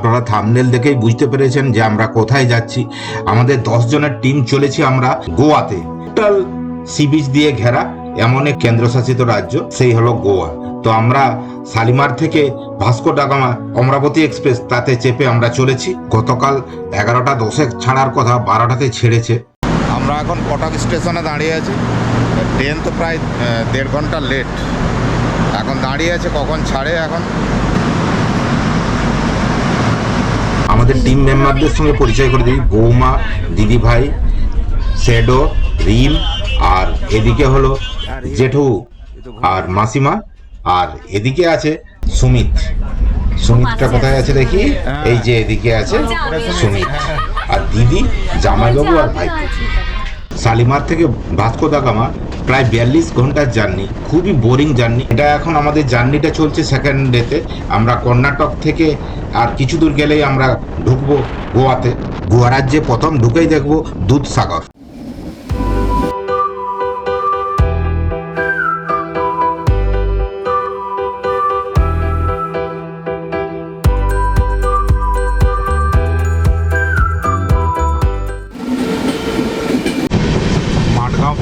আপনারা থাম্বনেল দেখেই বুঝতে পেরেছেন যে আমরা কোথায় যাচ্ছি। আমাদের 10 জনের টিম চলেছি আমরা গোয়াতে। টোটাল সি বিচ দিয়ে ঘেরা এমন এক কেন্দ্রশাসিত রাজ্য, সেই হলো গোয়া। তো আমরা শালিমার থেকে Vasco da Gama Amaravati express তাতে চেপে আমরা চলেছি। গতকাল 11:10 ছাড়ার কথা, 12টাতে ছেড়েছে। আমরা এখন কটক স্টেশনে দাঁড়িয়ে আছি। ট্রেন তো প্রায় 1.5 ঘন্টা লেট। এখন দাঁড়িয়ে আছে কখন ছাড়ে। এখন আমাদের টিম মেম্বারদের সঙ্গে পরিচয় করে দিই। বৌমা, দিদি ভাই, শ্যাডো, রিম, আর এদিকে হলো জেঠু আর মাসিমা, আর এদিকে আছে সুমিত। সুমিতটা কোথায় আছে দেখি, এই যে এদিকে আছে সুমিত, আর দিদি, জামাইবাবু আর ভাই। শালিমার থেকে ভাস্কো দা গামা প্রায় 42 ঘন্টার জার্নি, খুবই বোরিং জার্নি এটা। এখন আমাদের জার্নিটা চলছে সেকেন্ড ডেতে। আমরা কর্ণাটক থেকে আর কিছু দূর গেলেই আমরা ঢুকবো গোয়াতে। গোয়া রাজ্যে প্রথম ঢুকেই দেখবো দুধসাগর।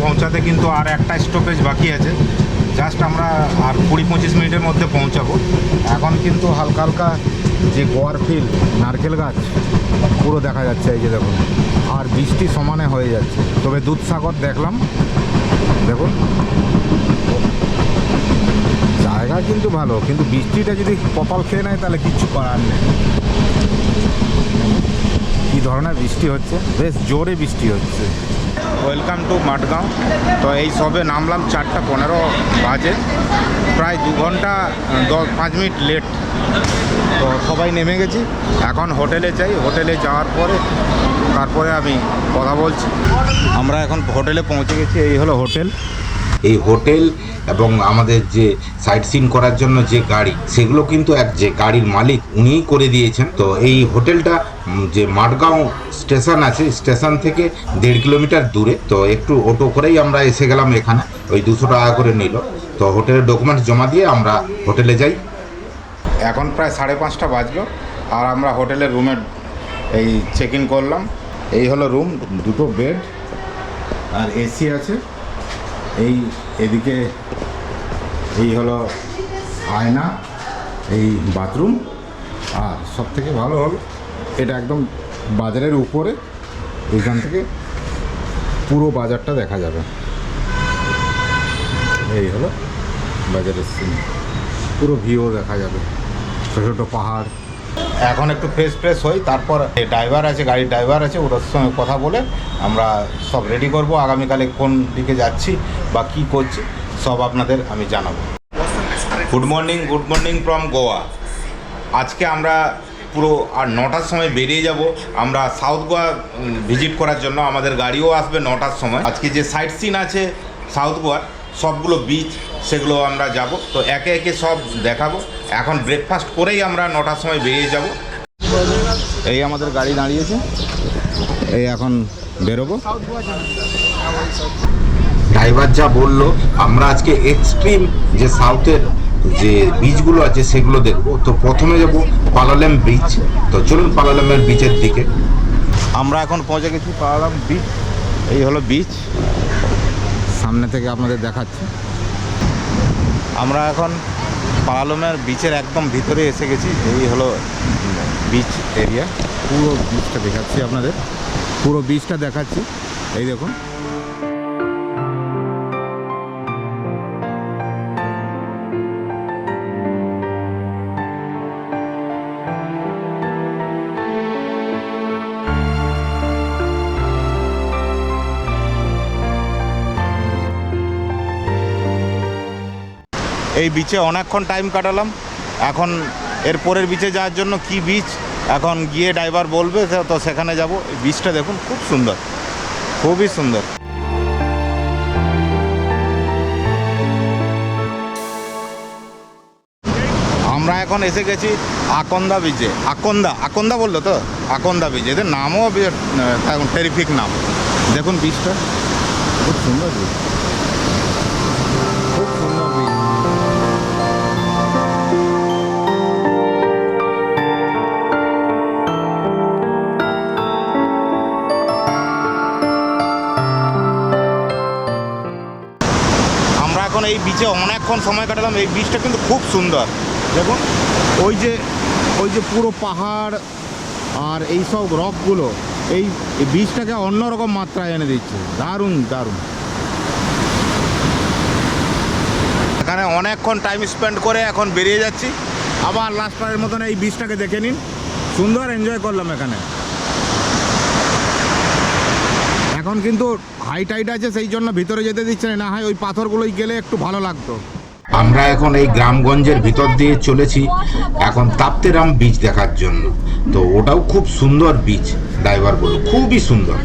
পৌঁছাতে কিন্তু আর একটা স্টপেজ বাকি আছে। জাস্ট আমরা আর 20-25 মিনিটের মধ্যে পৌঁছাবো। এখন কিন্তু হালকা হালকা যে গোয়ার ফিল, নারকেল গাছ পুরো দেখা যাচ্ছে, এই যে দেখুন, আর বৃষ্টি সমানে হয়ে যাচ্ছে। তবে দুধসাগর দেখলাম, দেখুন জায়গা কিন্তু ভালো, কিন্তু বৃষ্টিটা যদি কপাল খেয়ে নেয় তাহলে কিচ্ছু করার নেই। কী ধরনের বৃষ্টি হচ্ছে, বেশ জোরে বৃষ্টি হচ্ছে। Welcome to Mathgaon. তো এই সবে নামলাম, 4:15 বাজে, প্রায় 2 ঘন্টা 5 মিনিট লেট। তো সবাই নেমে গেছি, এখন হোটেলে যাই। হোটেলে যাওয়ার পরে তারপরে আমি কথা বলছি। আমরা এখন হোটেলে পৌঁছে গেছি। এই হলো হোটেল। এই হোটেল এবং আমাদের যে সাইট সিন করার জন্য যে গাড়ি, সেগুলো কিন্তু যে গাড়ির মালিক উনিই করে দিয়েছেন। তো এই হোটেলটা যে মাঠগাঁও স্টেশন আছে, স্টেশন থেকে 1.5 কিলোমিটার দূরে। তো একটু অটো করেই আমরা এসে গেলাম এখানে, ওই 200 টাকা করে নিল। তো হোটেলের ডকুমেন্টস জমা দিয়ে আমরা হোটেলে যাই। এখন প্রায় 5:30 বাজলো, আর আমরা হোটেলের রুমে এই চেক ইন করলাম। এই হলো রুম, 2টো বেড আর এসি আছে। এই এদিকে এই হলো আয়না, এই বাথরুম। আর সব থেকে ভালো হলো এটা একদম বাজারের উপরে, এইখান থেকে পুরো বাজারটা দেখা যাবে। এই হলো বাজারের সিন, পুরো ভিউ দেখা যাবে, ছোটো ছোটো পাহাড়। এখন একটু ফ্রেশ হই, তারপর ড্রাইভার আছে, গাড়ির ড্রাইভার আছে, ওটার সঙ্গে কথা বলে আমরা সব রেডি করব। আগামীকালে কোন দিকে যাচ্ছি বা কী করছি সব আপনাদের আমি জানাবো। Good morning from Goa. আজকে আমরা পুরো আর 9টার সময় বেরিয়ে যাব আমরা সাউথ গোয়া ভিজিট করার জন্য। আমাদের গাড়িও আসবে 9টার সময়। আজকে যে সাইট সিন আছে সাউথ গোয়ার, সবগুলো বিচ, সেগুলো আমরা যাব। তো একে একে সব দেখাবো। এখন ব্রেকফাস্ট করেই আমরা 9টার সময় বেরিয়ে যাব। এই আমাদের গাড়ি দাঁড়িয়েছে, এই এখন বেরোবো। ড্রাইভার যা বললো, আমরা আজকে এক্সট্রিম যে সাউথের যে বিচগুলো আছে সেগুলো দেখবো। তো প্রথমে যাব পালালেম বিচ। তো চলুন পালালেমের বিচের দিকে। আমরা এখন পৌঁছে গেছি পালালেম বিচ। এই হলো বিচ, সামনে থেকে আপনাদের দেখাচ্ছি। আমরা এখন পালালেমের বিচের একদম ভিতরে এসে গেছি। এই হলো বিচ এরিয়া, পুরো বিচটা দেখাচ্ছি আপনাদের, পুরো বিচটা দেখাচ্ছি। এই দেখুন, এই বিচে অনেকক্ষণ টাইম কাটালাম। এখন এর পরের বিচে যাওয়ার জন্য কি বিচ এখন গিয়ে ড্রাইভার বলবে, তো সেখানে যাব। এই বিচটা দেখুন, খুব সুন্দর, খুবই সুন্দর। আমরা এখন এসে গেছি আকন্দা বিচে। আকন্দা বললো তো, আকন্দা বিচ। এদের নামও টেরিফিক নাম। দেখুন বিচটা খুব সুন্দর বিচ, খুব সুন্দর বিচ। এখন এই বিচে অনেকক্ষণ সময় কাটালাম। এই বিচটা কিন্তু খুব সুন্দর। দেখুন ওই যে পুরো পাহাড় আর এই সব রকগুলো এই বিচটাকে অন্যরকম মাত্রায় এনে দিচ্ছে। দারুণ দারুণ। এখানে অনেকক্ষণ টাইম স্পেন্ড করে এখন বেরিয়ে যাচ্ছি। আবার লাস্টবারের মতন এই বিচটাকে দেখে নিন, সুন্দর এনজয় করলাম এখানে। এখন কিন্তু হাই টাইড আছে, সেই জন্য ভিতরে যেতে দিচ্ছে না, হয় ওই পাথরগুলোই গেলে একটু ভালো লাগতো। আমরা এখন এই গ্রামগঞ্জের ভিতর দিয়ে চলেছি এখন তাপ্তেরাম বিচ দেখার জন্য। তো ওটাও খুব সুন্দর বিচ, ড্রাইভারগুলো খুবই সুন্দর।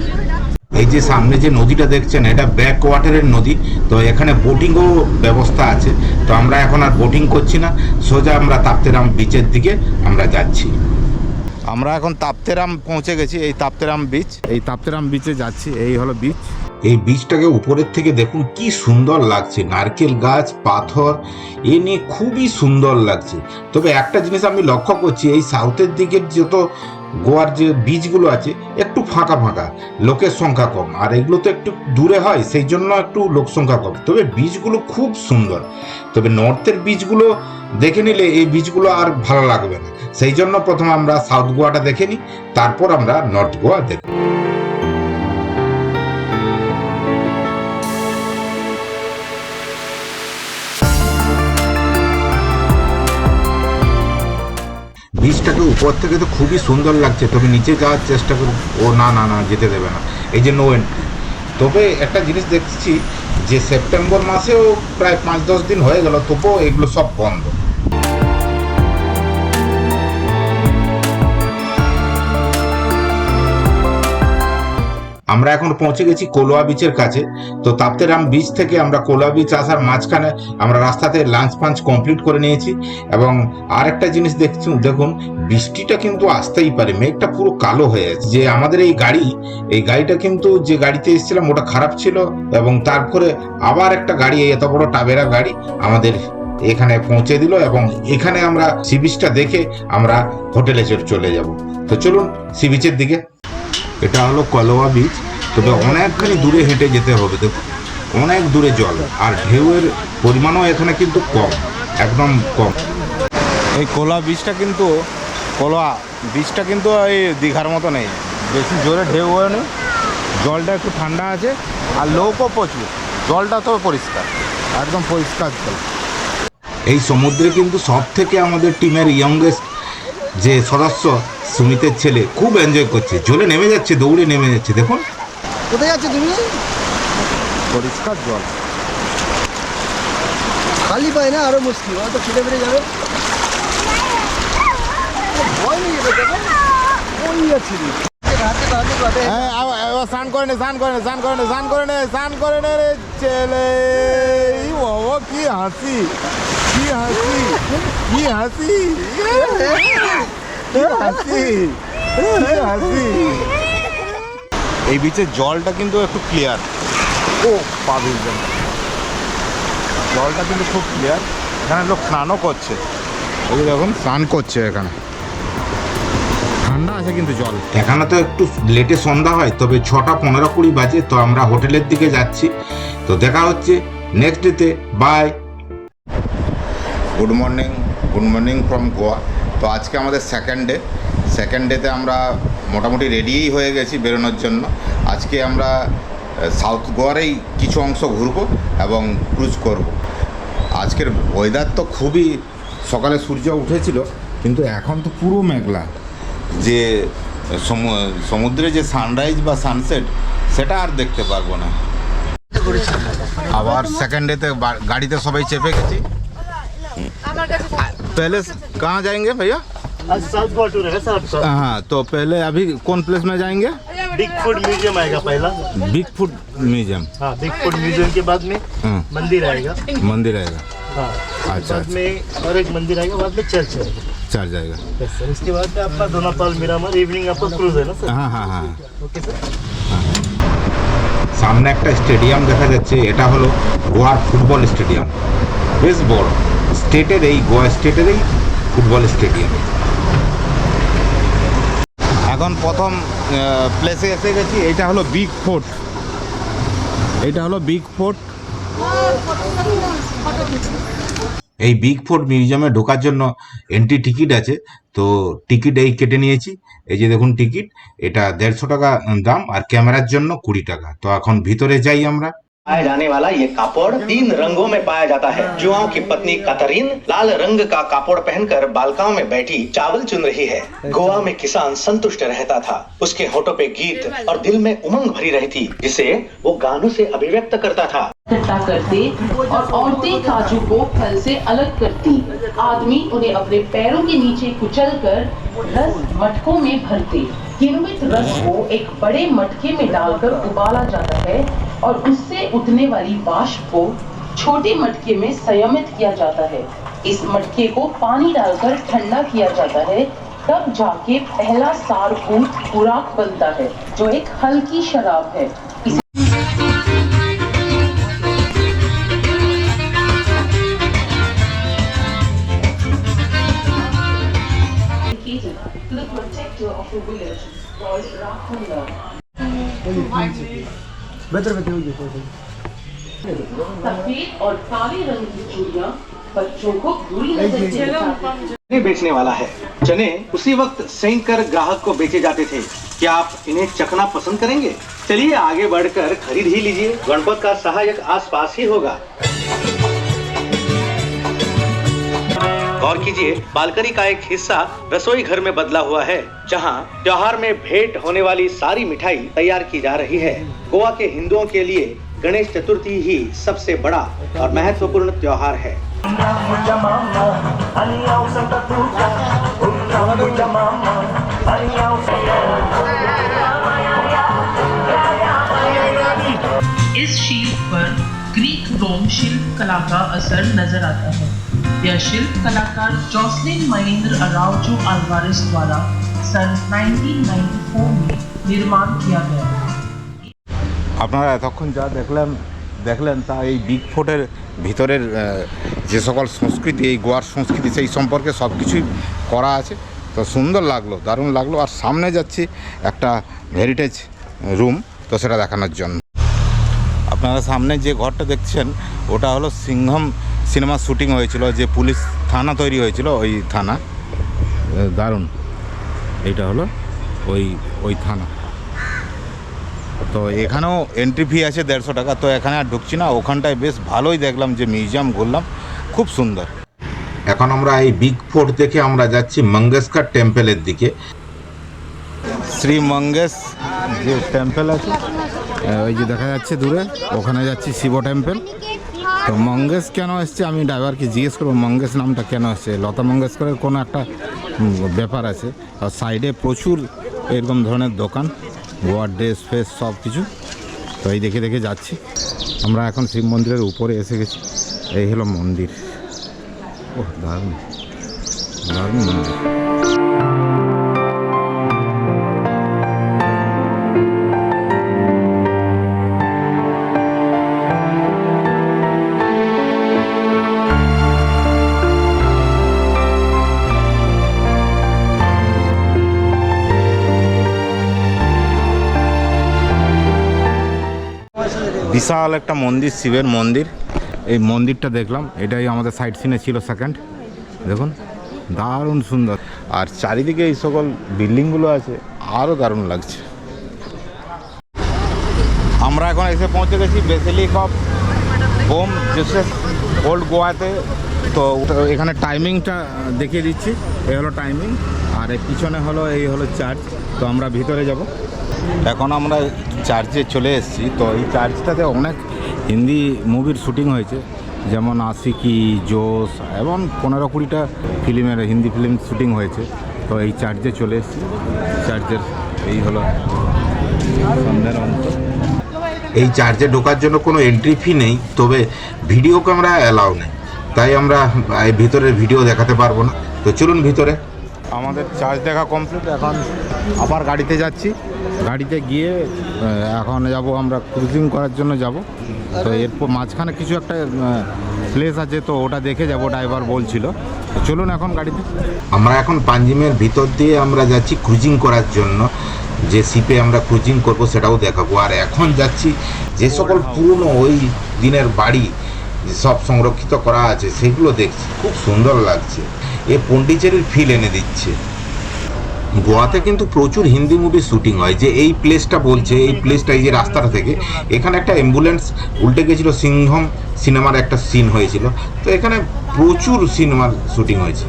এই যে সামনে যে নদীটা দেখছেন এটা ব্যাক ওয়াটারের নদী, তো এখানে বোটিংও ব্যবস্থা আছে। তো আমরা এখন আর বোটিং করছি না, সোজা আমরা তাপ্তেরাম বিচের দিকে আমরা যাচ্ছি। আমরা এখন তাপ্তেরাম পৌঁছে গেছি, এই তাপ্তেরাম বিচ, এই তাপ্তেরাম বিচে যাচ্ছি। এই হলো বিচ। এই বিচটাকে উপরের থেকে দেখুন কি সুন্দর লাগছে, নারকেল গাছ, পাথর, এ নিয়ে খুবই সুন্দর লাগছে। তবে একটা জিনিস আমি লক্ষ্য করছি, এই সাউথের দিকের যত গোয়ার যে বিচগুলো আছে একটু ফাঁকা ফাঁকা, লোকের সংখ্যা কম, আর এগুলো তো একটু দূরে হয়, সেই জন্য একটু লোক সংখ্যা কম। তবে বিচগুলো খুব সুন্দর। তবে নর্থের বিচগুলো দেখে নিলে এই বিচগুলো আর ভালো লাগবে না, সেই জন্য প্রথমে আমরা সাউথ গোয়াটা দেখে নিই, তারপর আমরা নর্থ গোয়া দেখব। বিচটাকে উপর থেকে তো খুবই সুন্দর লাগছে, তবে নিচে যাওয়ার চেষ্টা করুন। ও না না না, যেতে দেবে না, এই যে নো এন্ট্রি। তবে একটা জিনিস দেখছি যে সেপ্টেম্বর মাসেও প্রায় 5-10 দিন হয়ে গেল, তবুও এগুলো সব বন্ধ। আমরা এখন পৌঁছে গেছি কোলোয়া বিচের কাছে। তো তাপ্তেরাম বিচ থেকে আমরা কোলোয়া বিচ আসার মাঝখানে আমরা রাস্তাতে লাঞ্চ ফাঞ্চ কমপ্লিট করে নিয়েছি। এবং আর একটা জিনিস দেখুন, বৃষ্টিটা কিন্তু আসতেই পারে, মেঘটা পুরো কালো হয়ে আছে। যে আমাদের এই গাড়িটা কিন্তু যে গাড়িতে এসেছিলাম ওটা খারাপ ছিল, এবং তারপরে আবার একটা গাড়ি, এত বড় টাবেরা গাড়ি আমাদের এখানে পৌঁছে দিল, এবং এখানে আমরা সি বিচটা দেখে আমরা হোটেলে চলে যাব। তো চলুন সি বিচের দিকে। এটা হলো কোলোয়া বিচ, তবে অনেকখানি দূরে হেঁটে যেতে হবে। দেখুন অনেক দূরে জল, আর ঢেউয়ের পরিমাণও এখানে কিন্তু কম, একদম কম। এই কোলোয়া বিচটা কিন্তু এই দীঘার মতো নেই, বেশি জোরে ঢেউ হয় না, জলটা একটু ঠান্ডা আছে, আর লোকও প্রচুর, জলটা তো পরিষ্কার, একদম পরিষ্কার জল। এই সমুদ্রে কিন্তু সব থেকে আমাদের টিমের ইয়ংগেস্ট যে সদস্য সুমিতের ছেলে খুব এনজয় করছে, জলে নেমে যাচ্ছে, দৌড়ে নেমে যাচ্ছে। দেখুন কোথায় যাচ্ছে তুমি? পরিষ্কার জল, খালি পায় না, আরো মুশকিল, হয়তো ছুটে বেড়ে যাবে। ভয় নেই, ওই যাচ্ছি স্নান করে নে, স্নান করে নে, স্নান করে নে, স্নান করে নে, স্নান করে নে রে ছেলে। বাবা কি হাসি, কি হাসি, কি হাসি, হাসি। এই বিচের জলটা কিন্তু একটু ক্লিয়ার, ও পাবির জন্য জলটা কিন্তু খুব ক্লিয়ার। এখানে লোক স্নানও করছে, ওই দেখুন স্নান করছে এখানে, ঠান্ডা আছে কিন্তু জল। এখানে তো একটু লেটে সন্ধ্যা হয়, তবে 6:15-20 বাজে। তো আমরা হোটেলের দিকে যাচ্ছি, তো দেখা হচ্ছে নেক্সট ডেতে। Bye. Good morning from Goa. তো আজকে আমাদের সেকেন্ড ডেতে আমরা মোটামুটি রেডিই হয়ে গেছি বেরোনোর জন্য। আজকে আমরা সাউথ গোয়ারেই কিছু অংশ ঘুরবো এবং ক্রুজ করব। আজকের ওয়েদার তো খুবই, সকালে সূর্য উঠেছিল, কিন্তু এখন তো পুরো মেঘলা। যে সমুদ্রে যে সানরাইজ বা সানসেট সেটা আর দেখতে পারবো না। আবার সেকেন্ড ডেতে গাড়িতে সবাই চেপে গেছি। पहले कहाँ जाएंगे भैया? साउथ गोवा टूर है सर आपका। हाँ, तो पहले अभी कौन प्लेस में जाएंगे? बिग फूड म्यूजियम आएगा पहला। Big food museum. हाँ, बिग फूड म्यूजियम के बाद में मंदिर आएगा। हाँ, अच्छा, बाद में और एक मंदिर आएगा, बाद में चर्च आएगा। चल जाएगा। Yes sir. इसके बाद में आपका दोनापाल मिरामार, इवनिंग आपका क्रूज है ना सर? हाँ हाँ हाँ। Okay sir. সামনে একটা স্টেডিয়াম দেখা যাচ্ছে, এটা হলো গোয়ার ফুটবল স্টেডিয়াম, বেশ বড়। গোয়া স্টেটের ফুটবল স্টেডিয়াম। এখন প্রথম প্লেসে এসে গেছি, এটা হলো বিগ ফোর্ট। এই বিগ ফোর্ট মিউজিয়ামে ঢোকার জন্য এন্ট্রি টিকিট আছে, তো টিকিট এই কেটে নিয়েছি। এই যে দেখুন টিকিট, এটা 150 টাকা দাম, আর ক্যামেরার জন্য 20 টাকা। তো এখন ভিতরে যাই আমরা। पाया जाने वाला ये कापड़ 3 रंगों में पाया जाता है। जुआओं की पत्नी कतरीन लाल रंग का कापड़ पहनकर बालकाओं में बैठी चावल चुन रही है। गोवा में किसान संतुष्ट रहता था, उसके होठों पे गीत और दिल में उमंग भरी रही थी, जिसे वो गानों से अभिव्यक्त करता था। इकट्ठा करते और औरतें काजू को फल से अलग करती। आदमी उन्हें अपने पैरों के नीचे कुचलकर रस मटकों में भरते। किण्वित रस को एक बड़े मटके में डालकर उबाला जाता है और उससे उठने वाली वाष्प को छोटे मटके में संयमित किया जाता है। इस मटके को पानी डालकर ठंडा किया जाता है, तब जाके पहला सारभूत खुराक बनता है, जो एक हल्की शराब है। To the protector of the village called Rakhunda. ভেতরে ভেতরে ওই যে ওই যে। सफेद और काले रंग की चूड़ियां बच्चों को बुरी नजर से बचाती हैं। चने बेचने वाला है। चने उसी वक्त सेंक कर ग्राहक को बेचे जाते थे। क्या आप इन्हें चखना पसंद करेंगे? चलिए आगे बढ़कर खरीद ही लीजिए। गणपत का सहायक आसपास ही होगा। गौर कीजिए, बालकनी का एक हिस्सा रसोई घर में बदला हुआ है, जहां त्योहार में भेंट होने वाली सारी मिठाई तैयार की जा रही है। गोवा के हिंदुओं के लिए गणेश चतुर्थी ही सबसे बड़ा और महत्वपूर्ण त्योहार है। इस शील्ड पर ग्रीक रोम शिल्प कला का असर नजर आता है। यह शिल्प कलाकार जॉसलिन महेंद्र अराउजो अल्वारेस द्वारा सन 1994 में निर्माण किया गया है। আপনারা এতক্ষণ যা দেখলেন তা এই বিগ ফোর্টের ভিতরের যে সকল সংস্কৃতি, এই গোয়ার সংস্কৃতি, সেই সম্পর্কে সব কিছুই করা আছে। তো সুন্দর লাগলো, দারুণ লাগলো। আর সামনে যাচ্ছি একটা হেরিটেজ রুম, তো সেটা দেখানোর জন্য। আপনারা সামনে যে ঘরটা দেখছেন ওটা হলো সিংহম সিনেমা শ্যুটিং হয়েছিল, যে পুলিশ থানা তৈরি হয়েছিল, ওই থানা। দারুণ, এইটা হলো ওই থানা। তো এখানেও এন্ট্রি ফি আছে 150 টাকা। তো এখানে আর ঢুকছি না, ওখানটায় বেশ ভালোই দেখলাম, যে মিউজিয়াম ঘুরলাম, খুব সুন্দর। এখন আমরা এই বিগ ফোর্ট থেকে আমরা যাচ্ছি মঙ্গেশকার টেম্পলের দিকে। শ্রী মঙ্গেশ যে টেম্পল আছে, ওই যে দেখা যাচ্ছে দূরে, ওখানে যাচ্ছি শিব টেম্পল। তো মঙ্গেশ কেন এসছে আমি ড্রাইভারকে জিজ্ঞেস করবো, মঙ্গেশ নামটা কেন এসছে। লতা মঙ্গেশকরের কোনো একটা ব্যাপার আছে। আর সাইডে প্রচুর এরকম ধরনের দোকান, গোয়ার ড্রেস ফ্রেস সব কিছু। তো এই দেখে দেখে যাচ্ছি আমরা। এখন শিব মন্দিরের উপরে এসে গেছি। এই হলো মন্দির। ওহ, দারুণ দারুণ মন্দির। বিশাল একটা মন্দির, শিবের মন্দির। এই মন্দিরটা দেখলাম, এটাই আমাদের সাইট সিনে ছিল সেকেন্ড। দেখুন দারুণ সুন্দর। আর চারিদিকে এই সকল বিল্ডিংগুলো আছে, আরও দারুণ লাগছে। আমরা এখন এসে পৌঁছে গেছি বেসিলিক অফ বোম জোসেফ ওল্ড গোয়াতে। তো এখানে টাইমিংটা দেখিয়ে দিচ্ছি। এই হলো টাইমিং, আর এর পিছনে হলো এই হলো চার্চ। তো আমরা ভিতরে যাব। এখন আমরা চার্চে চলে এসেছি। তো এই চার্চটাতে অনেক হিন্দি মুভির শ্যুটিং হয়েছে, যেমন আশিকি, জোশ এবং 15-20টা ফিল্মের হিন্দি ফিল্ম শ্যুটিং হয়েছে। তো এই চার্চে চলে এসেছি। চার্চের এই হলো সন্ধ্যার অন্ত। এই চার্চে ঢোকার জন্য কোনো এন্ট্রি ফি নেই, তবে ভিডিও ক্যামেরা অ্যালাউ নেই, তাই আমরা এই ভিতরের ভিডিও দেখাতে পারবো না। তো চলুন ভিতরে। আমাদের চার্জ দেখা কমপ্লিট। এখন আবার গাড়িতে যাচ্ছি। গাড়িতে গিয়ে এখন যাব আমরা ক্রুজিং করার জন্য যাব। তো এরপর মাঝখানে কিছু একটা প্লেস আছে, তো ওটা দেখে যাব, ড্রাইভার বলছিল। চলুন এখন গাড়িতে। আমরা এখন পাঞ্জিমের ভিতর দিয়ে আমরা যাচ্ছি ক্রুজিং করার জন্য। যে শিপে আমরা ক্রুজিং করব সেটাও দেখাবো। আর এখন যাচ্ছি যে সকল পুরনো ওই দিনের বাড়ি, যে সব সংরক্ষিত করা আছে সেগুলো দেখছি, খুব সুন্দর লাগছে। এ পন্ডিচেরির ফিল এনে দিচ্ছে। গোয়াতে কিন্তু প্রচুর হিন্দি মুভি শুটিং হয়। যে এই প্লেসটা বলছে, এই প্লেসটা এই যে রাস্তাটা থেকে এখানে একটা অ্যাম্বুলেন্স উল্টে গেছিলো, সিংহম সিনেমার একটা সিন হয়েছিল। তো এখানে প্রচুর সিনেমার শুটিং হয়েছে।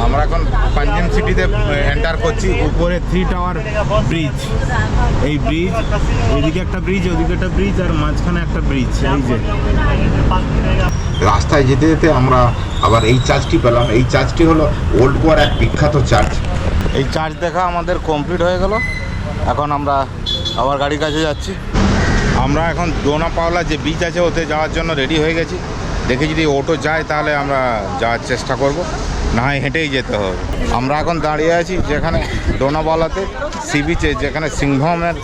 আমরা এখন পাঞ্জাব সিটিতে এন্টার করছি। উপরে 3 টাওয়ার ব্রিজ, এই ব্রিজ, এদিকে একটা ব্রিজ, ওদিকে একটা ব্রিজ, আর মাঝখানে একটা ব্রিজ। এই যে রাস্তায় যেতে যেতে আমরা আবার এই চার্চটি পেলাম। এই চার্চটি হলো ওল্ড গোয়ার এক বিখ্যাত চার্চ। এই চার্চ দেখা আমাদের কমপ্লিট হয়ে গেল। এখন আমরা আবার গাড়ির কাছে যাচ্ছি। আমরা এখন ডোনা পাওলা যে বিচ আছে ওতে যাওয়ার জন্য রেডি হয়ে গেছি। দেখি যদি অটো যায় তাহলে আমরা যাওয়ার চেষ্টা করব, না হয় হেঁটেই যেতে হবে। আমরা এখন দাঁড়িয়ে আছি যেখানে ডোনাপাওলাতে সি বিচে, যেখানে সিংহমের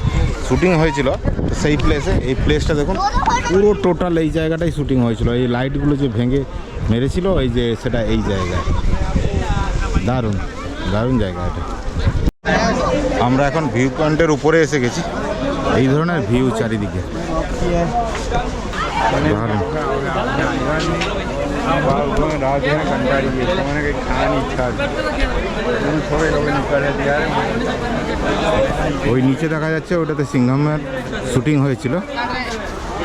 শুটিং হয়েছিল সেই প্লেসে। এই প্লেসটা দেখুন, পুরো টোটাল এই জায়গাটাই শুটিং হয়েছিল। এই লাইটগুলো যে ভেঙে মেরেছিল এই যে, সেটা এই জায়গায়। দারুণ দারুণ জায়গা এটা। আমরা এখন ভিউ পয়েন্টের উপরে এসে গেছি। এই ধরনের ভিউ চারিদিকে দারুণ। ওই নিচে দেখা যাচ্ছে ওটাতে সিংঘমের শুটিং হয়েছিল,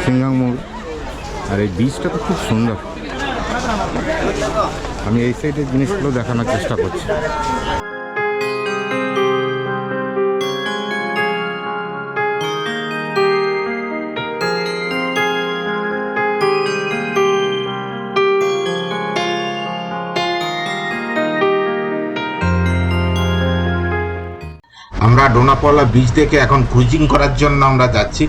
সিংঘম মুভি। আর এই বিচটা তো খুব সুন্দর। আমি এই সাইডের জিনিসগুলো দেখানোর চেষ্টা করছি। আমরা ডোনাপাওলা বিচ থেকে এখন ক্রুজিং করার জন্য আমরা যাচ্ছি।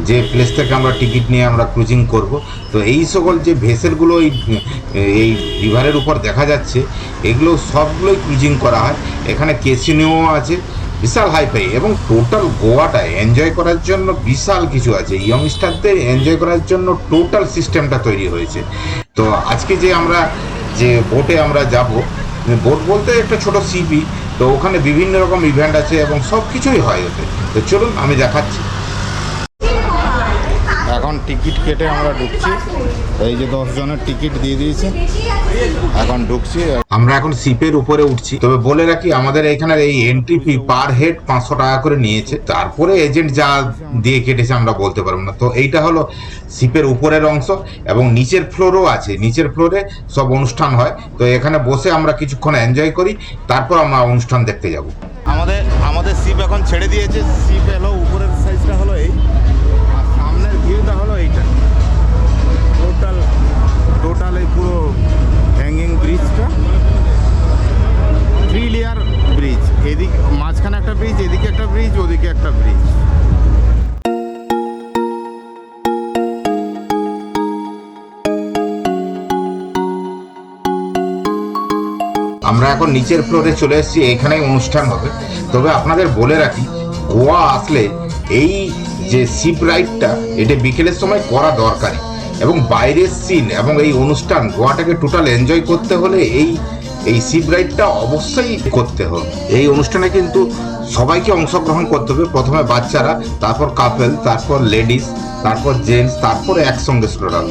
যে প্লেস থেকে আমরা টিকিট নিয়ে আমরা ক্রুজিং করব। তো এই সকল যে ভেসেলগুলো এই রিভারের উপর দেখা যাচ্ছে, এগুলো সবগুলোই ক্রুজিং করা হয়। এখানে ক্যাসিনোও আছে, বিশাল হাইফাই, এবং টোটাল গোয়াটা এনজয় করার জন্য বিশাল কিছু আছে। ইয়ংস্টারদের এনজয় করার জন্য টোটাল সিস্টেমটা তৈরি হয়েছে। তো আজকে যে আমরা যে বোটে আমরা যাব, বোট বলতে একটা ছোট সিপি, তো ওখানে বিভিন্ন রকম ইভেন্ট আছে এবং সব কিছুই হয় ওতে। তো চলুন আমি দেখাচ্ছি। এখন টিকিট কেটে আমরা ঢুকছি। এই যে 10 জনের টিকিট দিয়ে দিয়েছে, এখন ঢুকছি। আমরা এখন শিপের উপরে উঠছি। তবে বলে রাখি, আমাদের এখানের এই এন্ট্রি ফি পার হেড 500 টাকা করে নিয়েছে। তারপরে এজেন্ট যা দিয়ে কেটেছে আমরা বলতে পারবো না। তো এইটা হলো শিপের উপরের অংশ, এবং নিচের ফ্লোরও আছে। নিচের ফ্লোরে সব অনুষ্ঠান হয়। তো এখানে বসে আমরা কিছুক্ষণ এনজয় করি, তারপর আমরা অনুষ্ঠান দেখতে যাব। আমাদের শিপ এখন ছেড়ে দিয়েছে। শিপ হলো উপরের সাইজটা হলো এই, আর সামনের ভিউটা হলো এইটা। টোটাল এই পুরো হ্যাঙ্গিং ব্রিজটা 3 লেয়ার ব্রিজ। এদিকে মাঝখানে একটা ব্রিজ, এদিকে একটা ব্রিজ, ওদিকে একটা ব্রিজ। আমরা এখন নিচের ফ্লোরে চলে এসেছি। এখানেই অনুষ্ঠান হবে। তবে আপনাদের বলে রাখি, গোয়া আসলে এই যে শিপ রাইডটা, এটা বিকেলের সময় করা দরকারি। এবং বাইরের সিন এবং এই অনুষ্ঠান, গোয়াটাকে টোটাল এনজয় করতে হলে এই শিপ রাইডটা অবশ্যই করতে হবে। এই অনুষ্ঠানে কিন্তু সবাইকে অংশগ্রহণ করতে হবে। প্রথমে বাচ্চারা, তারপর কাপল, তারপর লেডিস, তারপর জেন্টস, তারপরে একসঙ্গে টোটাল।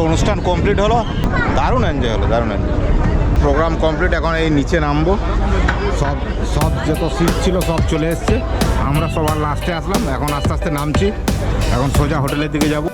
অনুষ্ঠান কমপ্লিট হলো, দারুণ এনজয় হলো, দারুণ এনজয়। Programme complete. এখন এই নিচে নামবো। সব যত সিট ছিল সব চলে এসছে। আমরা সবার লাস্টে আসলাম। এখন আস্তে আস্তে নামছি। এখন সোজা হোটেলের দিকে যাব।